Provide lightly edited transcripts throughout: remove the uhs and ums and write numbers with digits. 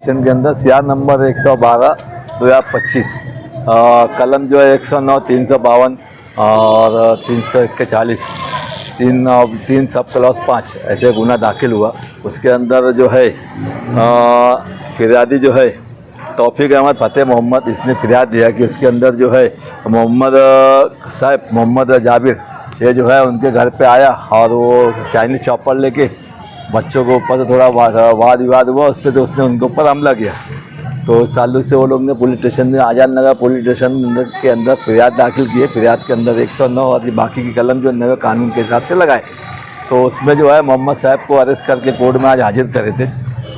Station के अंदर CR number 112 2025 कलम जो है 109 352 और 341 तीन सब क्लॉज 5 ऐसे गुना दाखिल हुआ। उसके अंदर जो है फिरियादी जो है तौफीक अहमद फ़तेह मोहम्मद, इसने फिरियाद दिया कि उसके अंदर जो है मोहम्मद जाबिर ये जो है उनके घर पे आया और वो चाइनीज चॉपर लेके बच्चों के ऊपर से थोड़ा वाद विवाद हुआ, उस पर से उसने उनके ऊपर हमला किया। तो इस ताल्लुक से वो लोग ने पुलिस स्टेशन में आजाद नगर पुलिस स्टेशन के अंदर फिरियाद दाखिल की है। फिरियाद के अंदर 109 और ये बाकी की कलम जो नए कानून के हिसाब से लगाए। तो उसमें जो है मोहम्मद साहब को अरेस्ट करके कोर्ट में आज हाजिर करे थे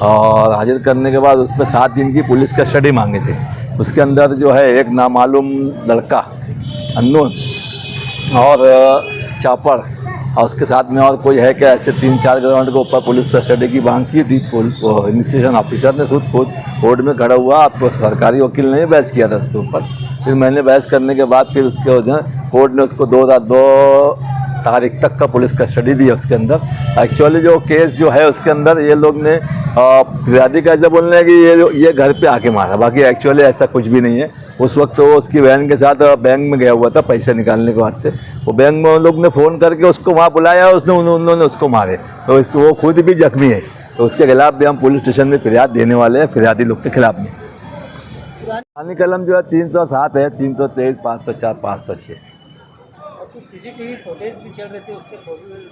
और हाजिर करने के बाद उस पर 7 दिन की पुलिस कस्टडी मांगे थे। उसके अंदर जो है एक नामालूम लड़का अननोन और चापड़ और उसके साथ में और कोई है क्या, ऐसे 3-4 ग्राउंड के ऊपर पुलिस कस्टडी की मांग की थी। इन्वेस्टिगेशन ऑफिसर ने खुद कोर्ट में खड़ा हुआ, आपको सरकारी वकील ने बहस किया था उसके ऊपर। फिर मैंने बहस करने के बाद फिर उसके कोर्ट ने उसको 2 तारीख तक का पुलिस कस्टडी दी है। उसके अंदर एक्चुअली जो केस जो है उसके अंदर ये लोग ने फिरियादी का ऐसा बोलना है कि ये घर पे आके मारा, बाकी एक्चुअली ऐसा कुछ भी नहीं है। उस वक्त वो उसकी बहन के साथ बैंक में गया हुआ था पैसे निकालने के वास्ते। वो बैंक में उन लोग ने फ़ोन करके उसको वहाँ बुलाया, उन्होंने उसको मारे। तो वो खुद भी जख्मी है। तो उसके खिलाफ भी हम पुलिस स्टेशन में फिरियाद देने वाले हैं, फिरियादी लोग के खिलाफ में। पुरानी कलम जो है 307 है, 323, 504, 506। सीसीटीवी फुटेज भी चल रहे थे, उसके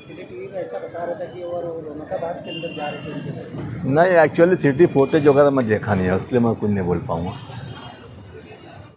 सीसीटीवी में ऐसा बता रहा था कि वो रौनकाबाद के अंदर जा रहे थे। नहीं, एक्चुअली सिटी फुटेज वगैरह मैं देखा नहीं है, इसलिए मैं कुछ नहीं बोल पाऊँगा।